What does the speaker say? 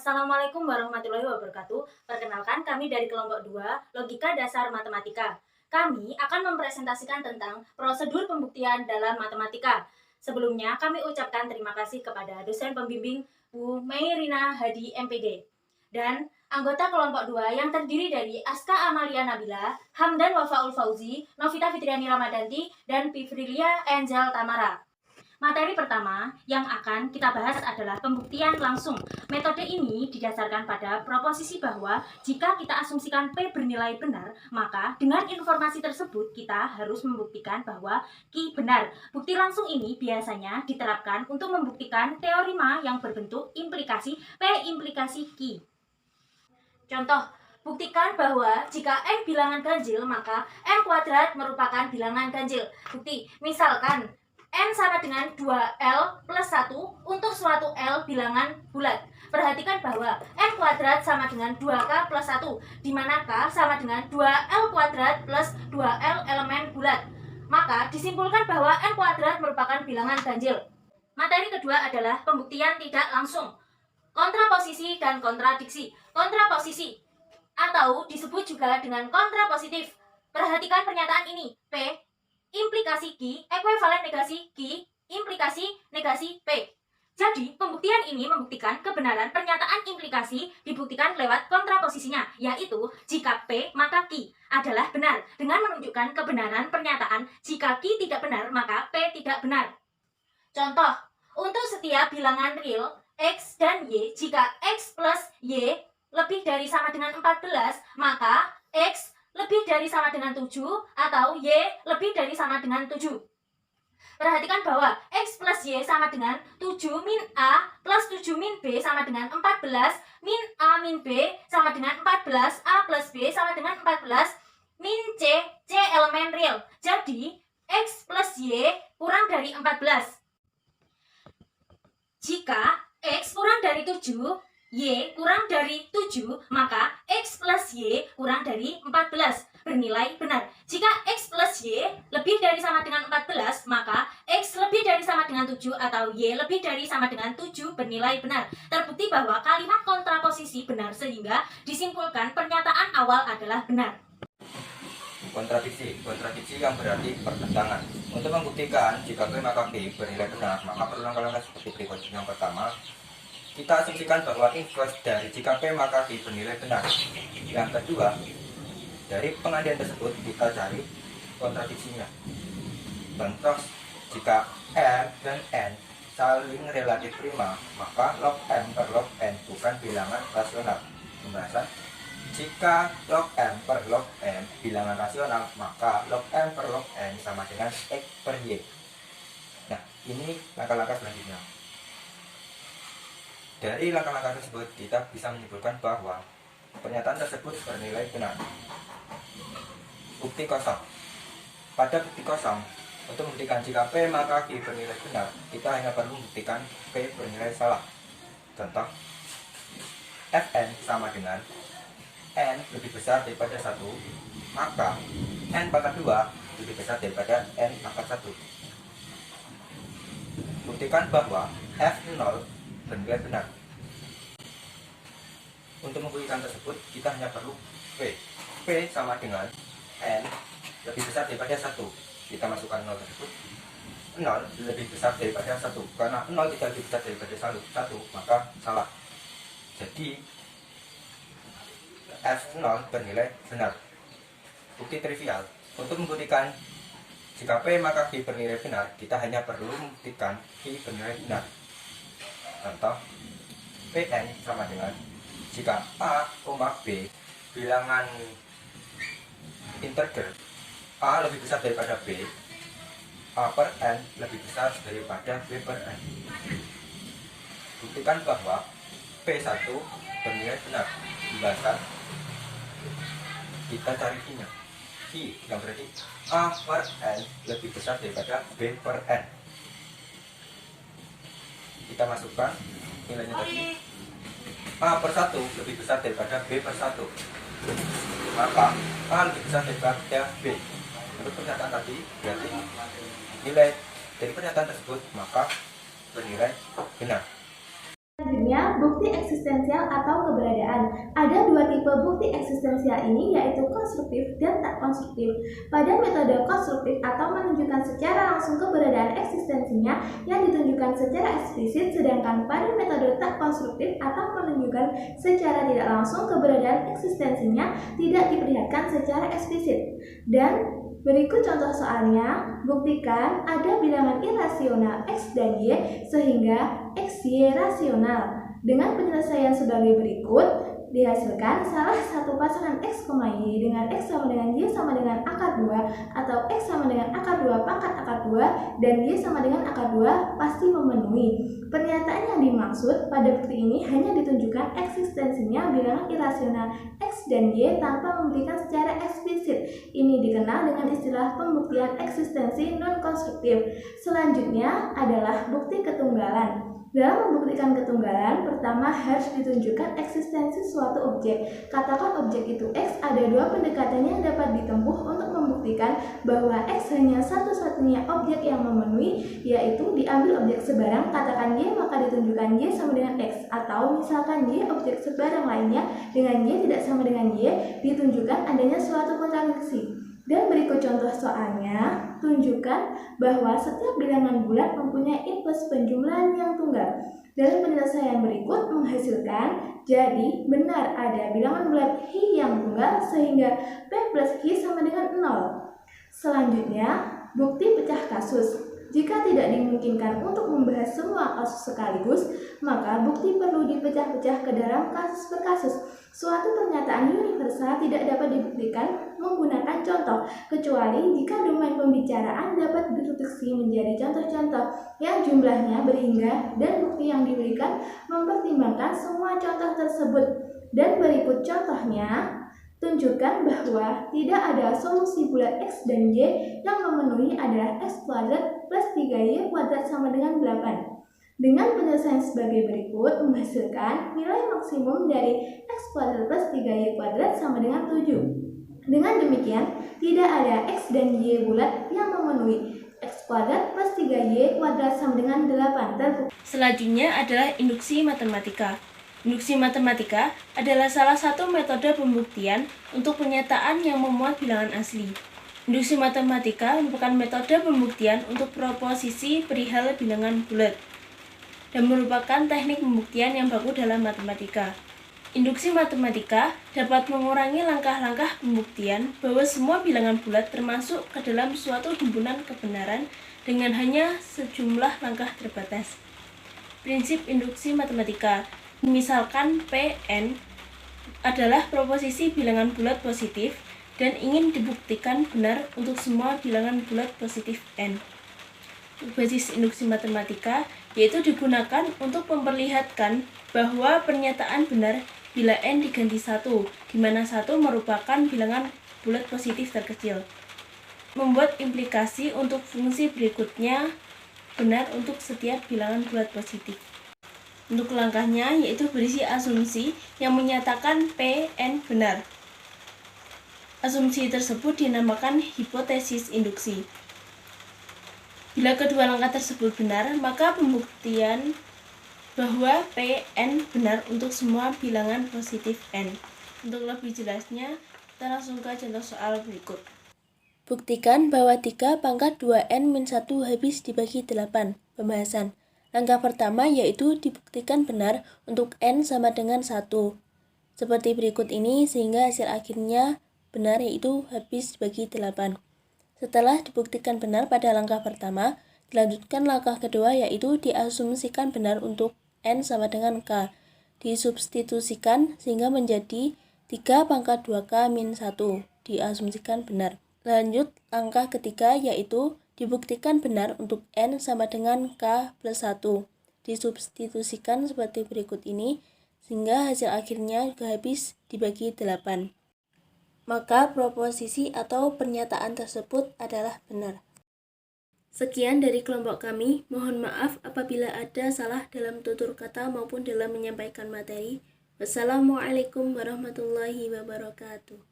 Assalamualaikum warahmatullahi wabarakatuh. Perkenalkan, kami dari kelompok 2, Logika Dasar Matematika. Kami akan mempresentasikan tentang prosedur pembuktian dalam matematika. Sebelumnya, kami ucapkan terima kasih kepada dosen pembimbing Bu Meirina Hadi MPD dan anggota kelompok 2 yang terdiri dari Aska Amalia Nabila, Hamdan Wafaul Fauzi, Novita Fitriani Ramadanti, dan Pivrilia Angel Tamara. Materi pertama yang akan kita bahas adalah pembuktian langsung. Metode ini didasarkan pada proposisi bahwa jika kita asumsikan P bernilai benar, maka dengan informasi tersebut kita harus membuktikan bahwa Q benar. Bukti langsung ini biasanya diterapkan untuk membuktikan teorema yang berbentuk implikasi P implikasi Q. Contoh, buktikan bahwa jika N bilangan ganjil, maka N kuadrat merupakan bilangan ganjil. Bukti, misalkan N sama dengan 2L plus 1 untuk suatu L bilangan bulat. Perhatikan bahwa N kuadrat sama dengan 2K plus 1, di mana K sama dengan 2L kuadrat plus 2L elemen bulat. Maka disimpulkan bahwa N kuadrat merupakan bilangan ganjil. Materi kedua adalah pembuktian tidak langsung. Kontraposisi dan kontradiksi. Kontraposisi atau disebut juga dengan kontrapositif. Perhatikan pernyataan ini. P implikasi Q ekuivalen negasi Q implikasi negasi P. Jadi, pembuktian ini membuktikan kebenaran pernyataan implikasi dibuktikan lewat kontraposisinya, yaitu jika P maka Q adalah benar, dengan menunjukkan kebenaran pernyataan jika Q tidak benar maka P tidak benar. Contoh, untuk setiap bilangan real X dan Y, jika X plus Y lebih dari sama dengan 14, maka X lebih dari sama dengan 7 atau Y lebih dari sama dengan 7. Perhatikan bahwa X plus Y sama dengan 7 min A plus 7 min B sama dengan 14, min A min B sama dengan 14, A plus B sama dengan 14, min C, C elemen real. Jadi, X plus Y kurang dari 14. Jika X kurang dari 7, Y kurang dari 7, maka X plus Y kurang dari 14, bernilai benar. Jika X plus Y lebih dari sama dengan 14, maka X lebih dari sama dengan 7 atau Y lebih dari sama dengan 7 bernilai benar. Terbukti bahwa kalimat kontraposisi benar sehingga disimpulkan pernyataan awal adalah benar. Kontradiksi yang berarti pertentangan. Untuk membuktikan jika P maka Q bernilai benar, maka perlu langkah-langkah seperti berikut. Yang pertama, kita asumsikan bahwa inverse dari jika P maka Q bernilai benar. Yang kedua, dari pengandian tersebut kita cari kontradiksinya. Contoh, jika M dan N saling relatif prima, maka log M per log N bukan bilangan rasional. Pembahasan, jika log M per log N bilangan rasional, maka log M per log N sama dengan X per Y. Nah, ini langkah-langkah selanjutnya. Dari langkah-langkah tersebut, kita bisa menyimpulkan bahwa pernyataan tersebut bernilai benar. Bukti kosong. Pada bukti kosong, untuk membuktikan jika P maka Q bernilai benar, kita hanya perlu membuktikan P bernilai salah. Contoh, Fn sama dengan N lebih besar daripada 1, maka N pangkat 2 lebih besar daripada N pangkat 1. Buktikan bahwa F0 bernilai benar. Untuk membuktikan tersebut, kita hanya perlu P. P sama dengan N lebih besar daripada 1. Kita masukkan 0 tersebut. 0 lebih besar daripada 1. Karena 0 tidak lebih besar daripada 1, maka salah. Jadi, F0 bernilai benar. Bukti trivial. Untuk membuktikan jika P maka Q bernilai benar, kita hanya perlu membuktikan Q bernilai benar. Contoh, Pn sama dengan jika A, B bilangan integer A lebih besar daripada B, A per N lebih besar daripada B per N. Buktikan bahwa P1 bernilai benar. Pembahasan, kita cari Q-nya. Q yang berarti A per N lebih besar daripada B per N. Kita masukkan nilainya tadi. A per 1 lebih besar daripada B per 1, maka A lebih besar daripada B. Menurut pernyataan tadi, berarti nilai dari pernyataan tersebut maka bernilai benar. Selanjutnya, bukti eksistensial atau keberadaan. Ada dua tipe bukti eksistensial ini, yaitu konstruktif dan tak konstruktif. Pada metode konstruktif atau menunjukkan secara langsung keberadaan eksistensinya yang ditunjukkan secara eksplisit, sedangkan pada metode tak konstruktif atau menunjukkan secara tidak langsung keberadaan eksistensinya tidak diperlihatkan secara eksplisit. Dan berikut contoh soalnya, buktikan ada bilangan irasional X dan Y sehingga XY rasional. Dengan penyelesaian sebagai berikut, dihasilkan salah satu pasangan X, Y dengan X sama dengan Y sama dengan akar 2 atau X sama dengan akar 2 pangkat akar 2 dan Y sama dengan akar 2 pasti memenuhi. Pernyataan yang dimaksud pada bukti ini hanya ditunjukkan eksistensinya bilangan irasional X dan Y tanpa memberikan secara eksplisit. Ini dikenal dengan istilah pembuktian eksistensi non-konstruktif. Selanjutnya adalah bukti ketunggalan. Dalam membuktikan ketunggalan, pertama harus ditunjukkan eksistensi suatu objek. Katakan objek itu X, ada dua pendekatan yang dapat ditempuh untuk membuktikan bahwa X hanya satu-satunya objek yang memenuhi, yaitu diambil objek sebarang, katakan Y, maka ditunjukkan Y sama dengan X. Atau misalkan Y objek sebarang lainnya dengan Y tidak sama dengan Y, ditunjukkan adanya suatu kontradiksi. Dan berikut contoh soalnya, tunjukkan bahwa setiap bilangan bulat mempunyai impuls penjumlahan yang tunggal. Dalam penyelesaian berikut menghasilkan, jadi benar ada bilangan bulat Hi yang tunggal sehingga P plus Hi sama dengan 0. Selanjutnya, bukti pecah kasus. Jika tidak dimungkinkan untuk membahas semua kasus sekaligus, maka bukti perlu dipecah-pecah ke dalam kasus per kasus. Suatu pernyataan universal tidak dapat dibuktikan menggunakan contoh, kecuali jika domain pembicaraan dapat direduksi menjadi contoh-contoh yang jumlahnya berhingga dan bukti yang diberikan mempertimbangkan semua contoh tersebut. Dan berikut contohnya, tunjukkan bahwa tidak ada solusi bulat X dan Y yang memenuhi adalah X kuadrat plus 3Y kuadrat sama dengan 8. Dengan penyelesaian sebagai berikut menghasilkan nilai maksimum dari X kuadrat plus 3Y kuadrat sama dengan 7. Dengan demikian, tidak ada X dan Y bulat yang memenuhi X kuadrat plus 3Y kuadrat sama dengan 8. Selanjutnya adalah induksi matematika. Induksi matematika adalah salah satu metode pembuktian untuk pernyataan yang memuat bilangan asli. Induksi matematika merupakan metode pembuktian untuk proposisi perihal bilangan bulat dan merupakan teknik pembuktian yang baku dalam matematika. Induksi matematika dapat mengurangi langkah-langkah pembuktian bahwa semua bilangan bulat termasuk ke dalam suatu himpunan kebenaran dengan hanya sejumlah langkah terbatas. Prinsip induksi matematika. Misalkan Pn adalah proposisi bilangan bulat positif dan ingin dibuktikan benar untuk semua bilangan bulat positif n. Basis induksi matematika yaitu digunakan untuk memperlihatkan bahwa pernyataan benar bila n diganti 1, di mana 1 merupakan bilangan bulat positif terkecil. Membuat implikasi untuk fungsi berikutnya benar untuk setiap bilangan bulat positif. Untuk langkahnya yaitu berisi asumsi yang menyatakan Pn benar. Asumsi tersebut dinamakan hipotesis induksi. Bila kedua langkah tersebut benar, maka pembuktian bahwa Pn benar untuk semua bilangan positif n. Untuk lebih jelasnya, kita langsung ke contoh soal berikut. Buktikan bahwa 3 pangkat 2n-1 habis dibagi 8. Pembahasan. Langkah pertama yaitu dibuktikan benar untuk n sama dengan 1. Seperti berikut ini sehingga hasil akhirnya benar yaitu habis dibagi 8. Setelah dibuktikan benar pada langkah pertama, dilanjutkan langkah kedua yaitu diasumsikan benar untuk n sama dengan k. Disubstitusikan sehingga menjadi 3 pangkat 2k min 1. Diasumsikan benar. Lanjut langkah ketiga yaitu dibuktikan benar untuk n sama dengan k plus 1. Disubstitusikan seperti berikut ini, sehingga hasil akhirnya juga habis dibagi 8. Maka proposisi atau pernyataan tersebut adalah benar. Sekian dari kelompok kami, mohon maaf apabila ada salah dalam tutur kata maupun dalam menyampaikan materi. Wassalamualaikum warahmatullahi wabarakatuh.